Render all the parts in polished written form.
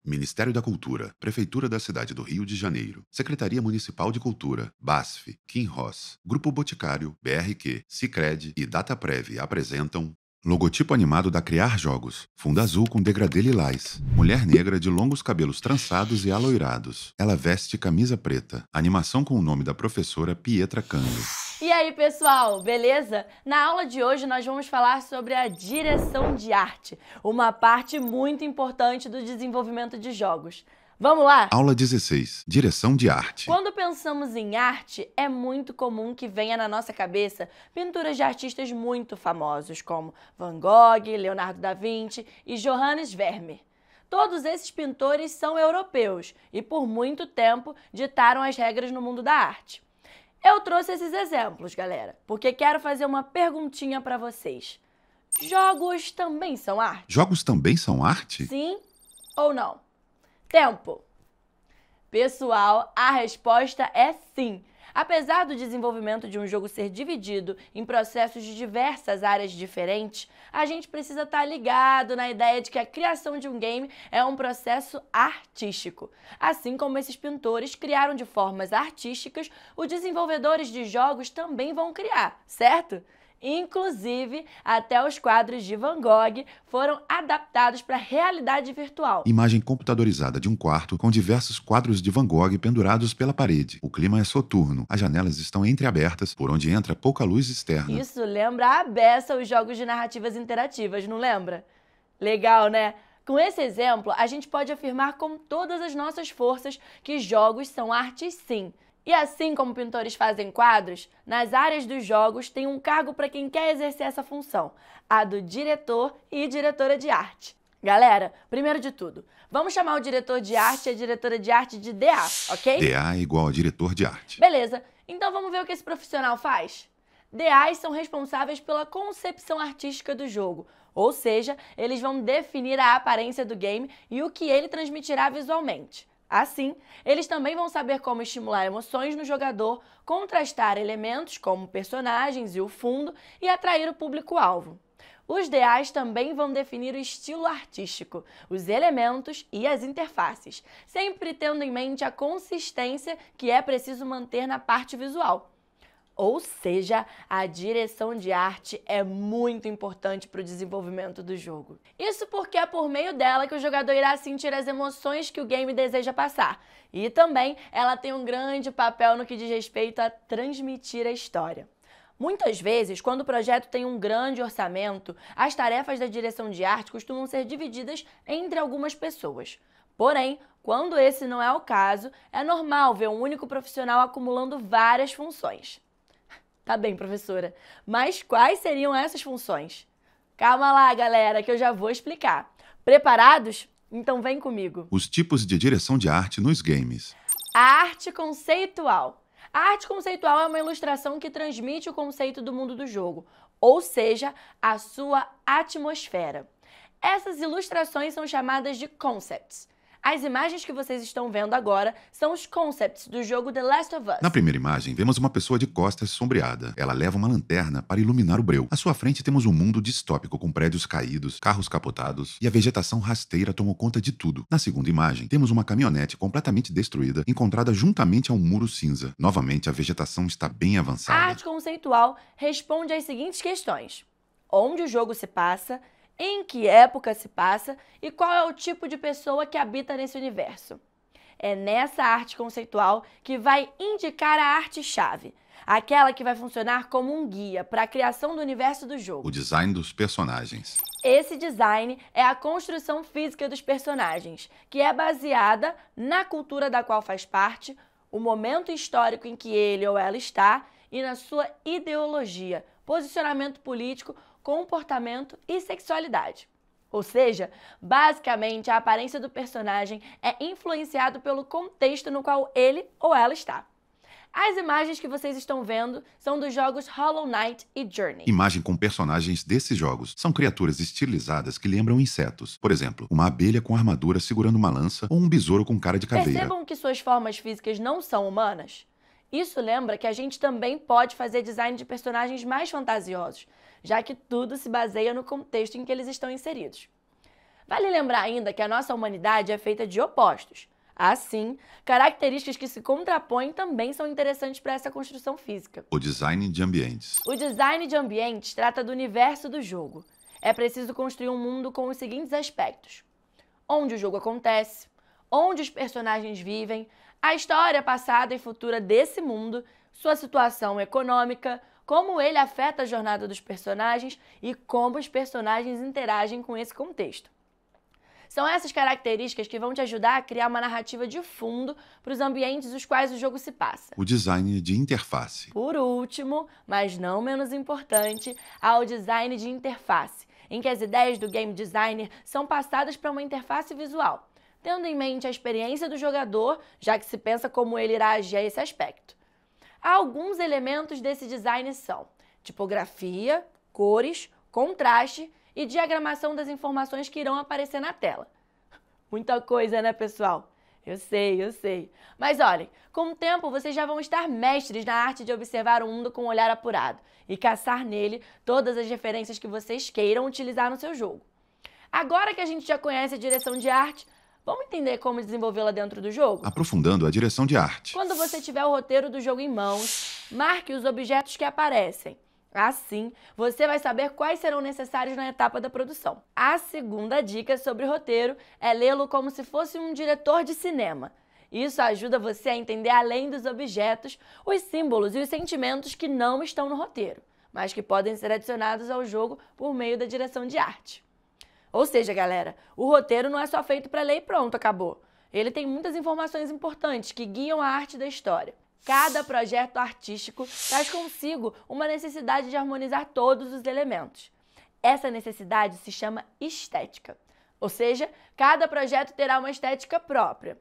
Ministério da Cultura, Prefeitura da Cidade do Rio de Janeiro, Secretaria Municipal de Cultura, BASF, Kim Ross, Grupo Boticário, BRQ, Sicredi e Dataprev apresentam logotipo animado da Criar Jogos, fundo azul com degradê lilás, mulher negra de longos cabelos trançados e aloirados. Ela veste camisa preta, animação com o nome da professora Pietra Canho. E aí, pessoal, beleza? Na aula de hoje nós vamos falar sobre a direção de arte, uma parte muito importante do desenvolvimento de jogos. Vamos lá? Aula 16. Direção de arte. Quando pensamos em arte, é muito comum que venha na nossa cabeça pinturas de artistas muito famosos, como Van Gogh, Leonardo da Vinci e Johannes Vermeer. Todos esses pintores são europeus e por muito tempo ditaram as regras no mundo da arte. Eu trouxe esses exemplos, galera, porque quero fazer uma perguntinha para vocês. Jogos também são arte? Jogos também são arte? Sim ou não? Tempo. Pessoal, a resposta é sim. Apesar do desenvolvimento de um jogo ser dividido em processos de diversas áreas diferentes, a gente precisa estar ligado na ideia de que a criação de um game é um processo artístico. Assim como esses pintores criaram de formas artísticas, os desenvolvedores de jogos também vão criar, certo? Inclusive, até os quadros de Van Gogh foram adaptados para a realidade virtual. Imagem computadorizada de um quarto com diversos quadros de Van Gogh pendurados pela parede. O clima é soturno, as janelas estão entreabertas, por onde entra pouca luz externa. Isso lembra a beça os jogos de narrativas interativas, não lembra? Legal, né? Com esse exemplo, a gente pode afirmar com todas as nossas forças que jogos são artes sim. E assim como pintores fazem quadros, nas áreas dos jogos tem um cargo para quem quer exercer essa função, a do diretor e diretora de arte. Galera, primeiro de tudo, vamos chamar o diretor de arte e a diretora de arte de DA, ok? DA é igual a diretor de arte. Beleza, então vamos ver o que esse profissional faz? DAs são responsáveis pela concepção artística do jogo, ou seja, eles vão definir a aparência do game e o que ele transmitirá visualmente. Assim, eles também vão saber como estimular emoções no jogador, contrastar elementos como personagens e o fundo e atrair o público-alvo. Os DAs também vão definir o estilo artístico, os elementos e as interfaces, sempre tendo em mente a consistência que é preciso manter na parte visual. Ou seja, a direção de arte é muito importante para o desenvolvimento do jogo. Isso porque é por meio dela que o jogador irá sentir as emoções que o game deseja passar. E também ela tem um grande papel no que diz respeito a transmitir a história. Muitas vezes, quando o projeto tem um grande orçamento, as tarefas da direção de arte costumam ser divididas entre algumas pessoas. Porém, quando esse não é o caso, é normal ver um único profissional acumulando várias funções. Tá bem, professora, mas quais seriam essas funções? Calma lá, galera, que eu já vou explicar. Preparados? Então vem comigo. Os tipos de direção de arte nos games. A arte conceitual. A arte conceitual é uma ilustração que transmite o conceito do mundo do jogo, ou seja, a sua atmosfera. Essas ilustrações são chamadas de concepts. As imagens que vocês estão vendo agora são os concepts do jogo The Last of Us. Na primeira imagem, vemos uma pessoa de costas sombreada. Ela leva uma lanterna para iluminar o breu. À sua frente temos um mundo distópico com prédios caídos, carros capotados e a vegetação rasteira tomou conta de tudo. Na segunda imagem, temos uma caminhonete completamente destruída, encontrada juntamente a um muro cinza. Novamente, a vegetação está bem A avançada. arte conceitual responde às seguintes questões: onde o jogo se passa, em que época se passa e qual é o tipo de pessoa que habita nesse universo. É nessa arte conceitual que vai indicar a arte-chave, aquela que vai funcionar como um guia para a criação do universo do jogo. O design dos personagens. Esse design é a construção física dos personagens, que é baseada na cultura da qual faz parte, o momento histórico em que ele ou ela está e na sua ideologia, posicionamento político, comportamento e sexualidade. Ou seja, basicamente a aparência do personagem é influenciado pelo contexto no qual ele ou ela está. As imagens que vocês estão vendo são dos jogos Hollow Knight e Journey. Imagem com personagens desses jogos. São criaturas estilizadas que lembram insetos. Por exemplo, uma abelha com armadura segurando uma lança ou um besouro com cara de caveira. Percebam que suas formas físicas não são humanas? Isso lembra que a gente também pode fazer design de personagens mais fantasiosos, já que tudo se baseia no contexto em que eles estão inseridos. Vale lembrar ainda que a nossa humanidade é feita de opostos. Assim, características que se contrapõem também são interessantes para essa construção física. O design de ambientes. O design de ambientes trata do universo do jogo. É preciso construir um mundo com os seguintes aspectos: onde o jogo acontece, onde os personagens vivem, a história passada e futura desse mundo, sua situação econômica, como ele afeta a jornada dos personagens e como os personagens interagem com esse contexto. São essas características que vão te ajudar a criar uma narrativa de fundo para os ambientes nos quais o jogo se passa. O design de interface. Por último, mas não menos importante, há o design de interface, em que as ideias do game designer são passadas para uma interface visual, tendo em mente a experiência do jogador, já que se pensa como ele irá agir a esse aspecto. Alguns elementos desse design são tipografia, cores, contraste e diagramação das informações que irão aparecer na tela. Muita coisa, né, pessoal? Eu sei. Mas olhem, com o tempo vocês já vão estar mestres na arte de observar o mundo com um olhar apurado e caçar nele todas as referências que vocês queiram utilizar no seu jogo. Agora que a gente já conhece a direção de arte, vamos entender como desenvolvê-la dentro do jogo? Aprofundando a direção de arte. Quando você tiver o roteiro do jogo em mãos, marque os objetos que aparecem. Assim, você vai saber quais serão necessários na etapa da produção. A segunda dica sobre roteiro é lê-lo como se fosse um diretor de cinema. Isso ajuda você a entender além dos objetos, os símbolos e os sentimentos que não estão no roteiro, mas que podem ser adicionados ao jogo por meio da direção de arte. Ou seja, galera, o roteiro não é só feito para ler e pronto, acabou. Ele tem muitas informações importantes que guiam a arte da história. Cada projeto artístico traz consigo uma necessidade de harmonizar todos os elementos. Essa necessidade se chama estética, ou seja, cada projeto terá uma estética própria.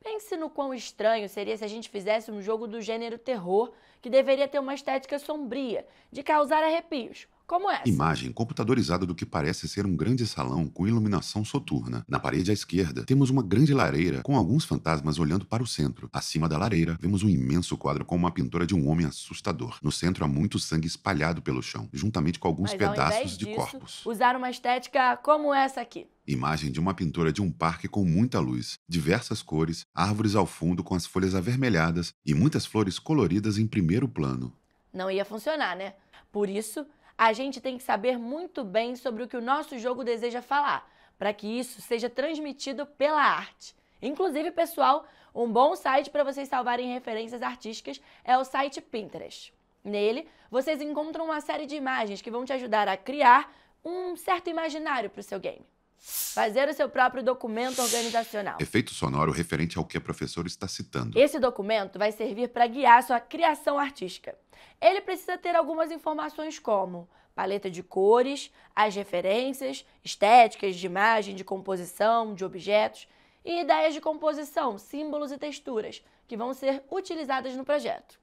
Pense no quão estranho seria se a gente fizesse um jogo do gênero terror que deveria ter uma estética sombria, de causar arrepios, como essa. Imagem computadorizada do que parece ser um grande salão com iluminação soturna. Na parede à esquerda, temos uma grande lareira com alguns fantasmas olhando para o centro. Acima da lareira, vemos um imenso quadro com uma pintura de um homem assustador. No centro há muito sangue espalhado pelo chão, juntamente com alguns pedaços de corpos. Usar uma estética como essa aqui. Imagem de uma pintura de um parque com muita luz, diversas cores, árvores ao fundo com as folhas avermelhadas e muitas flores coloridas em primeiro plano. Não ia funcionar, né? Por isso, a gente tem que saber muito bem sobre o que o nosso jogo deseja falar, para que isso seja transmitido pela arte. Inclusive, pessoal, um bom site para vocês salvarem referências artísticas é o site Pinterest. Nele, vocês encontram uma série de imagens que vão te ajudar a criar um certo imaginário para o seu game. Fazer o seu próprio documento organizacional. Efeito sonoro referente ao que a professora está citando. Esse documento vai servir para guiar sua criação artística. Ele precisa ter algumas informações como paleta de cores, as referências, estéticas de imagem, de composição, de objetos e ideias de composição, símbolos e texturas que vão ser utilizadas no projeto.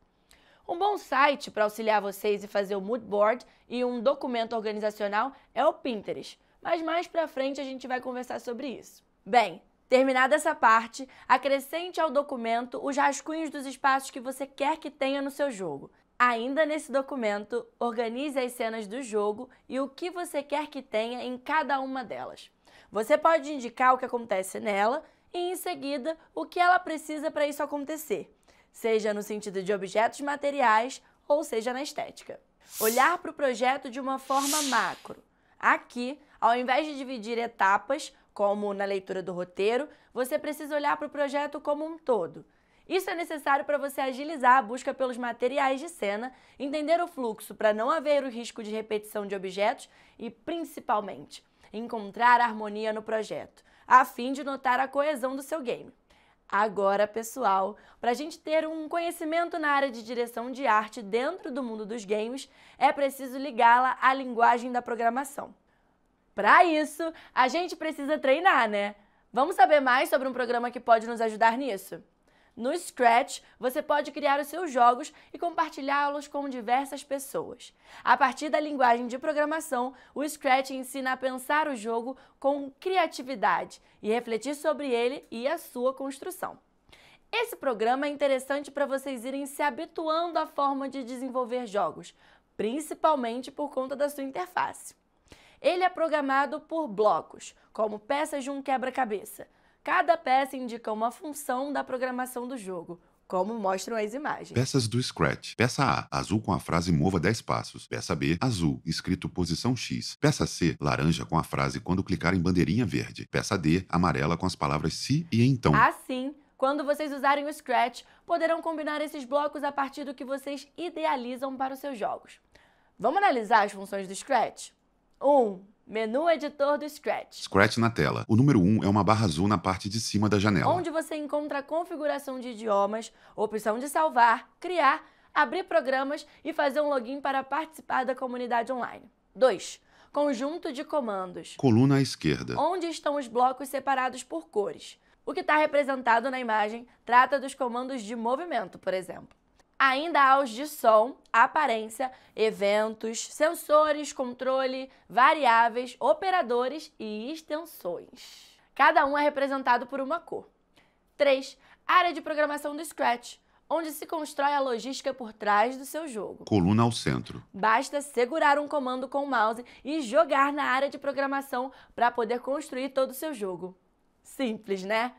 Um bom site para auxiliar vocês e fazer o mood board e um documento organizacional é o Pinterest. Mas mais pra frente a gente vai conversar sobre isso. Bem, terminada essa parte, acrescente ao documento os rascunhos dos espaços que você quer que tenha no seu jogo. Ainda nesse documento, organize as cenas do jogo e o que você quer que tenha em cada uma delas. Você pode indicar o que acontece nela e, em seguida, o que ela precisa para isso acontecer, seja no sentido de objetos materiais ou seja na estética. Olhar para o projeto de uma forma macro. Aqui, ao invés de dividir etapas, como na leitura do roteiro, você precisa olhar para o projeto como um todo. Isso é necessário para você agilizar a busca pelos materiais de cena, entender o fluxo para não haver o risco de repetição de objetos e, principalmente, encontrar harmonia no projeto, a fim de notar a coesão do seu game. Agora, pessoal, para a gente ter um conhecimento na área de direção de arte dentro do mundo dos games, é preciso ligá-la à linguagem da programação. Para isso, a gente precisa treinar, né? Vamos saber mais sobre um programa que pode nos ajudar nisso? No Scratch, você pode criar os seus jogos e compartilhá-los com diversas pessoas. A partir da linguagem de programação, o Scratch ensina a pensar o jogo com criatividade e refletir sobre ele e a sua construção. Esse programa é interessante para vocês irem se habituando à forma de desenvolver jogos, principalmente por conta da sua interface. Ele é programado por blocos, como peças de um quebra-cabeça. Cada peça indica uma função da programação do jogo, como mostram as imagens. Peças do Scratch. Peça A, azul com a frase mova 10 passos. Peça B, azul, escrito posição X. Peça C, laranja com a frase quando clicar em bandeirinha verde. Peça D, amarela com as palavras se e então. Assim, quando vocês usarem o Scratch, poderão combinar esses blocos a partir do que vocês idealizam para os seus jogos. Vamos analisar as funções do Scratch? 1. Menu editor do Scratch. Scratch na tela. O número 1 é uma barra azul na parte de cima da janela. Onde você encontra a configuração de idiomas, opção de salvar, criar, abrir programas e fazer um login para participar da comunidade online. 2. Conjunto de comandos. Coluna à esquerda. Onde estão os blocos separados por cores. O que está representado na imagem trata dos comandos de movimento, por exemplo. Ainda há os de som, aparência, eventos, sensores, controle, variáveis, operadores e extensões. Cada um é representado por uma cor. 3. Área de programação do Scratch, onde se constrói a logística por trás do seu jogo. Coluna ao centro. Basta segurar um comando com o mouse e jogar na área de programação para poder construir todo o seu jogo. Simples, né?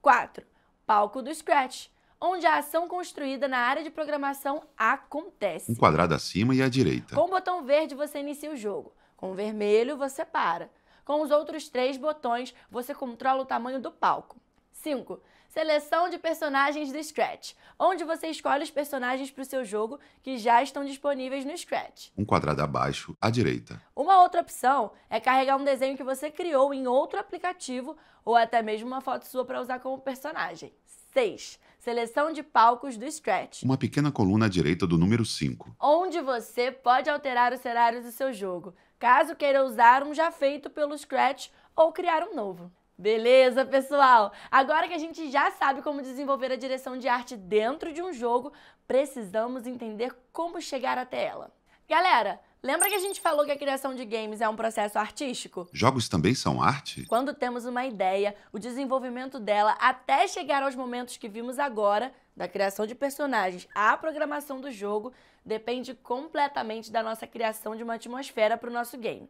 4. Palco do Scratch, onde a ação construída na área de programação acontece. Um quadrado acima e à direita. Com o botão verde você inicia o jogo, com o vermelho você para. Com os outros 3 botões você controla o tamanho do palco. 5. Seleção de personagens do Scratch, onde você escolhe os personagens para o seu jogo que já estão disponíveis no Scratch. Um quadrado abaixo, à direita. Uma outra opção é carregar um desenho que você criou em outro aplicativo ou até mesmo uma foto sua para usar como personagem. 6. Seleção de palcos do Scratch. Uma pequena coluna à direita do número 5. Onde você pode alterar os cenários do seu jogo, caso queira usar um já feito pelo Scratch ou criar um novo. Beleza, pessoal? Agora que a gente já sabe como desenvolver a direção de arte dentro de um jogo, precisamos entender como chegar até ela. Galera, lembra que a gente falou que a criação de games é um processo artístico? Jogos também são arte? Quando temos uma ideia, o desenvolvimento dela até chegar aos momentos que vimos agora, da criação de personagens à programação do jogo, depende completamente da nossa criação de uma atmosfera para o nosso game.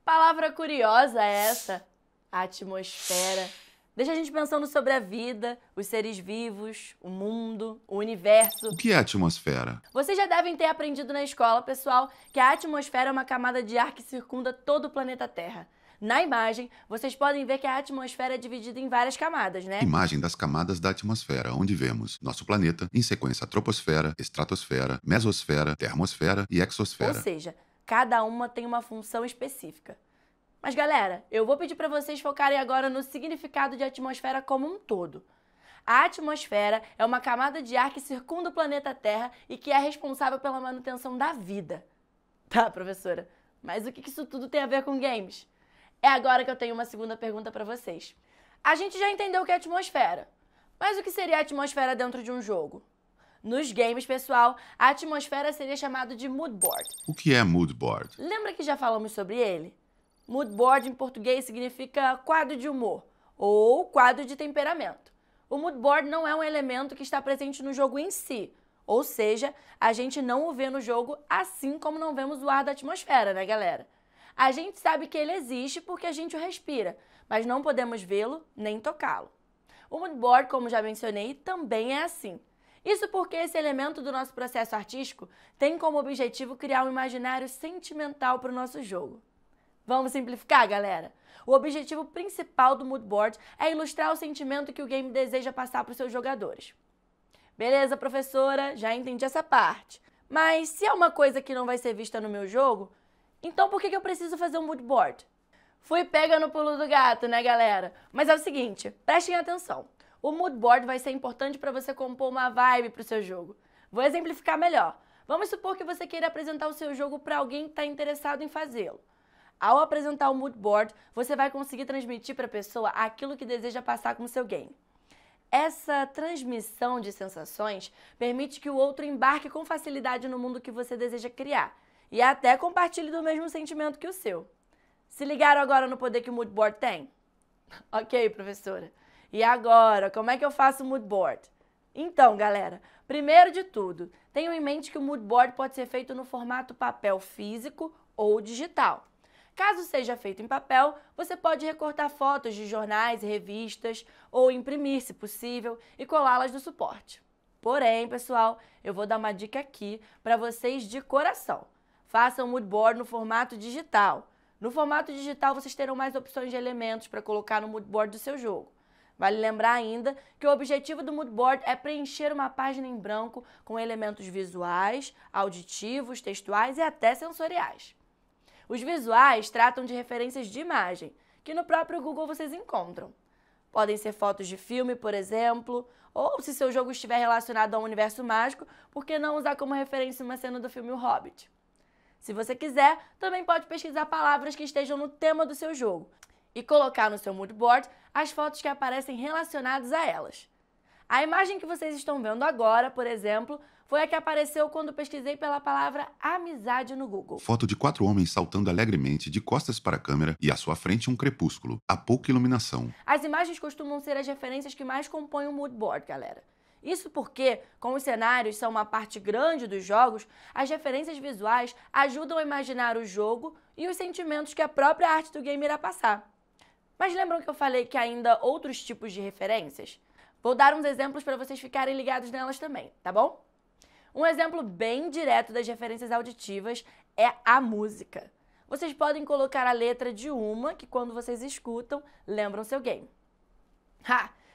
Palavra curiosa é essa, atmosfera. Deixa a gente pensando sobre a vida, os seres vivos, o mundo, o universo. O que é atmosfera? Vocês já devem ter aprendido na escola, pessoal, que a atmosfera é uma camada de ar que circunda todo o planeta Terra. Na imagem, vocês podem ver que a atmosfera é dividida em várias camadas, né? Imagem das camadas da atmosfera, onde vemos nosso planeta, em sequência troposfera, estratosfera, mesosfera, termosfera e exosfera. Ou seja, cada uma tem uma função específica. Mas galera, eu vou pedir para vocês focarem agora no significado de atmosfera como um todo. A atmosfera é uma camada de ar que circunda o planeta Terra e que é responsável pela manutenção da vida. Tá, professora, mas o que isso tudo tem a ver com games? É agora que eu tenho uma segunda pergunta para vocês. A gente já entendeu o que é atmosfera, mas o que seria a atmosfera dentro de um jogo? Nos games, pessoal, a atmosfera seria chamada de mood board. O que é mood board? Lembra que já falamos sobre ele? Mood board em português significa quadro de humor ou quadro de temperamento. O mood board não é um elemento que está presente no jogo em si, ou seja, a gente não o vê no jogo assim como não vemos o ar da atmosfera, né, galera? A gente sabe que ele existe porque a gente o respira, mas não podemos vê-lo nem tocá-lo. O mood board, como já mencionei, também é assim. Isso porque esse elemento do nosso processo artístico tem como objetivo criar um imaginário sentimental para o nosso jogo. Vamos simplificar, galera? O objetivo principal do mood board é ilustrar o sentimento que o game deseja passar para os seus jogadores. Beleza, professora? Já entendi essa parte. Mas se é uma coisa que não vai ser vista no meu jogo, então por que eu preciso fazer um mood board? Fui pega no pulo do gato, né, galera? Mas é o seguinte, prestem atenção. O mood board vai ser importante para você compor uma vibe para o seu jogo. Vou exemplificar melhor. Vamos supor que você queira apresentar o seu jogo para alguém que está interessado em fazê-lo. Ao apresentar o mood board, você vai conseguir transmitir para a pessoa aquilo que deseja passar com o seu game. Essa transmissão de sensações permite que o outro embarque com facilidade no mundo que você deseja criar e até compartilhe do mesmo sentimento que o seu. Se ligaram agora no poder que o mood board tem? Ok, professora. E agora, como é que eu faço o mood board? Então, galera, primeiro de tudo, tenham em mente que o mood board pode ser feito no formato papel físico ou digital. Caso seja feito em papel, você pode recortar fotos de jornais e revistas ou imprimir, se possível, e colá-las no suporte. Porém, pessoal, eu vou dar uma dica aqui para vocês de coração. Façam um mood board no formato digital. No formato digital, vocês terão mais opções de elementos para colocar no mood board do seu jogo. Vale lembrar ainda que o objetivo do mood board é preencher uma página em branco com elementos visuais, auditivos, textuais e até sensoriais. Os visuais tratam de referências de imagem, que no próprio Google vocês encontram. Podem ser fotos de filme, por exemplo, ou se seu jogo estiver relacionado a um universo mágico, por que não usar como referência uma cena do filme O Hobbit? Se você quiser, também pode pesquisar palavras que estejam no tema do seu jogo e colocar no seu mood board as fotos que aparecem relacionadas a elas. A imagem que vocês estão vendo agora, por exemplo, foi a que apareceu quando pesquisei pela palavra amizade no Google. Foto de 4 homens saltando alegremente de costas para a câmera e à sua frente um crepúsculo, a pouca iluminação. As imagens costumam ser as referências que mais compõem o mood board, galera. Isso porque, como os cenários são uma parte grande dos jogos, as referências visuais ajudam a imaginar o jogo e os sentimentos que a própria arte do game irá passar. Mas lembram que eu falei que há ainda outros tipos de referências? Vou dar uns exemplos para vocês ficarem ligados nelas também, tá bom? Um exemplo bem direto das referências auditivas é a música. Vocês podem colocar a letra de uma que, quando vocês escutam, lembram seu game.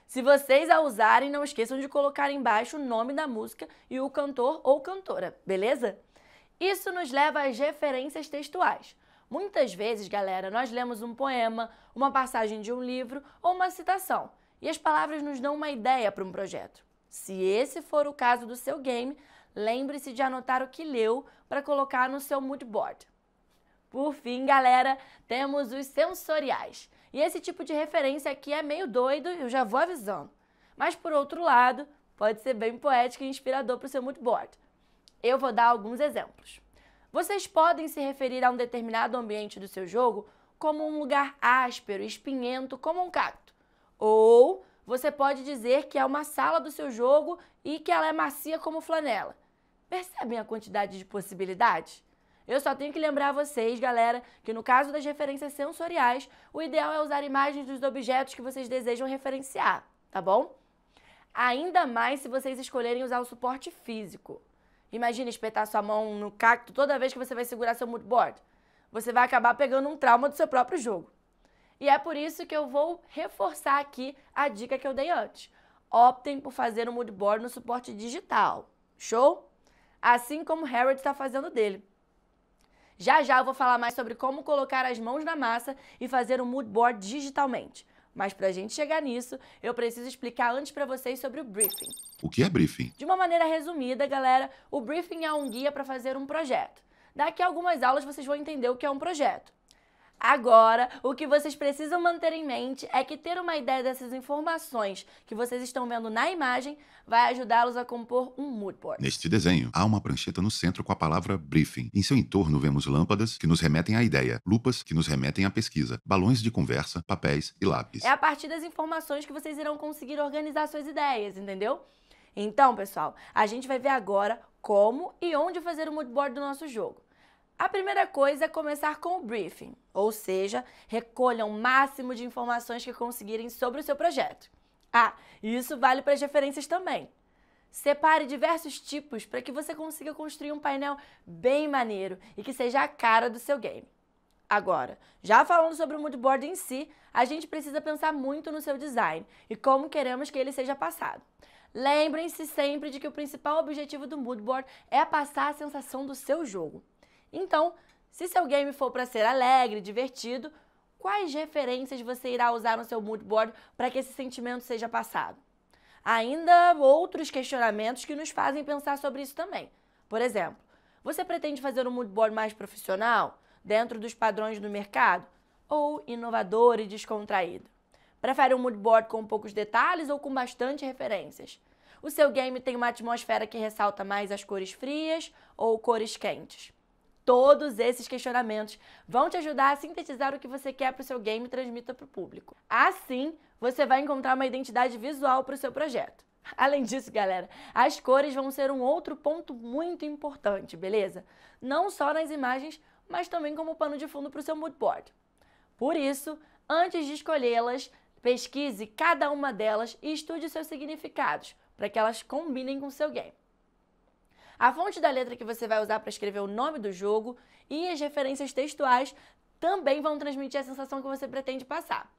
Se vocês a usarem, não esqueçam de colocar embaixo o nome da música e o cantor ou cantora, beleza? Isso nos leva às referências textuais. Muitas vezes, galera, nós lemos um poema, uma passagem de um livro ou uma citação, e as palavras nos dão uma ideia para um projeto. Se esse for o caso do seu game, lembre-se de anotar o que leu para colocar no seu mood board. Por fim, galera, temos os sensoriais. E esse tipo de referência aqui é meio doido, eu já vou avisando. Mas, por outro lado, pode ser bem poético e inspirador para o seu mood board. Eu vou dar alguns exemplos. Vocês podem se referir a um determinado ambiente do seu jogo como um lugar áspero e espinhento, como um cacto. Ou você pode dizer que é uma sala do seu jogo e que ela é macia como flanela. Percebem a quantidade de possibilidades? Eu só tenho que lembrar vocês, galera, que no caso das referências sensoriais, o ideal é usar imagens dos objetos que vocês desejam referenciar, tá bom? Ainda mais se vocês escolherem usar o suporte físico. Imagina espetar sua mão no cacto toda vez que você vai segurar seu mood board. Você vai acabar pegando um trauma do seu próprio jogo. E é por isso que eu vou reforçar aqui a dica que eu dei antes. Optem por fazer um mood board no suporte digital. Show? Assim como o Harrod está fazendo dele. Já eu vou falar mais sobre como colocar as mãos na massa e fazer um mood board digitalmente. Mas para a gente chegar nisso, eu preciso explicar antes para vocês sobre o briefing. O que é briefing? De uma maneira resumida, galera, o briefing é um guia para fazer um projeto. Daqui a algumas aulas vocês vão entender o que é um projeto. Agora, o que vocês precisam manter em mente é que ter uma ideia dessas informações que vocês estão vendo na imagem vai ajudá-los a compor um mood board. Neste desenho, há uma prancheta no centro com a palavra briefing. Em seu entorno vemos lâmpadas que nos remetem à ideia, lupas que nos remetem à pesquisa, balões de conversa, papéis e lápis. É a partir das informações que vocês irão conseguir organizar suas ideias, entendeu? Então, pessoal, a gente vai ver agora como e onde fazer o mood board do nosso jogo. A primeira coisa é começar com o briefing, ou seja, recolham o máximo de informações que conseguirem sobre o seu projeto. E isso vale para as referências também. Separe diversos tipos para que você consiga construir um painel bem maneiro e que seja a cara do seu game. Agora, já falando sobre o mood board em si, a gente precisa pensar muito no seu design e como queremos que ele seja passado. Lembrem-se sempre de que o principal objetivo do mood board é passar a sensação do seu jogo. Então, se seu game for para ser alegre, divertido, quais referências você irá usar no seu mood board para que esse sentimento seja passado? Ainda outros questionamentos que nos fazem pensar sobre isso também. Por exemplo, você pretende fazer um mood board mais profissional, dentro dos padrões do mercado, ou inovador e descontraído? Prefere um mood board com poucos detalhes ou com bastante referências? O seu game tem uma atmosfera que ressalta mais as cores frias ou cores quentes? Todos esses questionamentos vão te ajudar a sintetizar o que você quer para o seu game e transmita para o público. Assim, você vai encontrar uma identidade visual para o seu projeto. Além disso, galera, as cores vão ser um outro ponto muito importante, beleza? Não só nas imagens, mas também como pano de fundo para o seu mood board. Por isso, antes de escolhê-las, pesquise cada uma delas e estude seus significados, para que elas combinem com o seu game. A fonte da letra que você vai usar para escrever o nome do jogo e as referências textuais também vão transmitir a sensação que você pretende passar.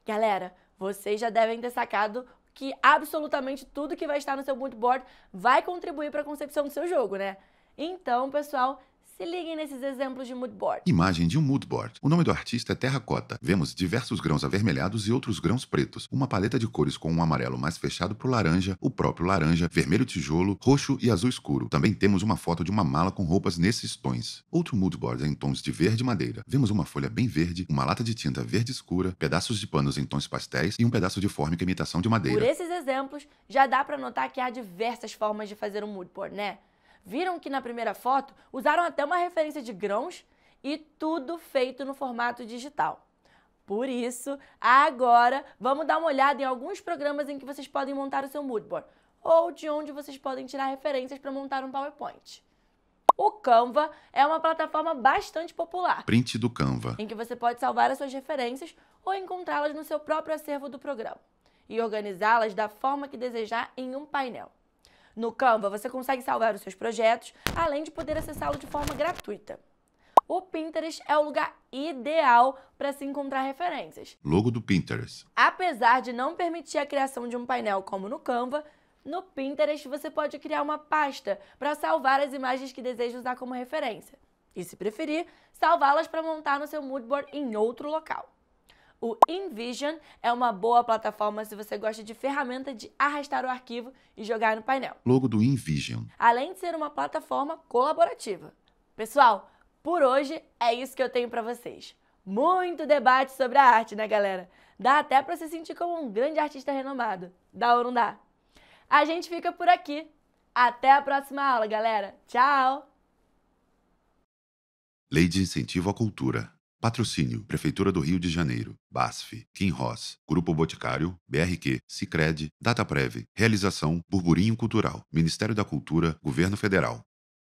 Galera, vocês já devem ter sacado que absolutamente tudo que vai estar no seu mood board vai contribuir para a concepção do seu jogo, né? Então, pessoal, se liguem nesses exemplos de mood board. Imagem de um mood board. O nome do artista é terracota. Vemos diversos grãos avermelhados e outros grãos pretos. Uma paleta de cores com um amarelo mais fechado para o laranja, o próprio laranja, vermelho tijolo, roxo e azul escuro. Também temos uma foto de uma mala com roupas nesses tons. Outro mood board é em tons de verde madeira. Vemos uma folha bem verde, uma lata de tinta verde escura, pedaços de panos em tons pastéis e um pedaço de fórmica imitação de madeira. Por esses exemplos, já dá para notar que há diversas formas de fazer um mood board, né? Viram que na primeira foto usaram até uma referência de grãos e tudo feito no formato digital. Por isso, agora vamos dar uma olhada em alguns programas em que vocês podem montar o seu mood board ou de onde vocês podem tirar referências para montar um PowerPoint. O Canva é uma plataforma bastante popular, Print do Canva. em que você pode salvar as suas referências ou encontrá-las no seu próprio acervo do programa e organizá-las da forma que desejar em um painel. No Canva, você consegue salvar os seus projetos, além de poder acessá-lo de forma gratuita. O Pinterest é o lugar ideal para se encontrar referências. Logo do Pinterest. Apesar de não permitir a criação de um painel como no Canva, no Pinterest você pode criar uma pasta para salvar as imagens que deseja usar como referência. E, se preferir, salvá-las para montar no seu mood board em outro local. O InVision é uma boa plataforma se você gosta de ferramenta de arrastar o arquivo e jogar no painel, Logo do InVision. além de ser uma plataforma colaborativa. Pessoal, por hoje é isso que eu tenho para vocês. Muito debate sobre a arte, né, galera? Dá até para se sentir como um grande artista renomado. Dá ou não dá? A gente fica por aqui. Até a próxima aula, galera. Tchau! Lei de Incentivo à Cultura. Patrocínio: Prefeitura do Rio de Janeiro, BASF, Kim Ross, Grupo Boticário, BRQ, Sicredi, Dataprev. Realização: Burburinho Cultural, Ministério da Cultura, Governo Federal.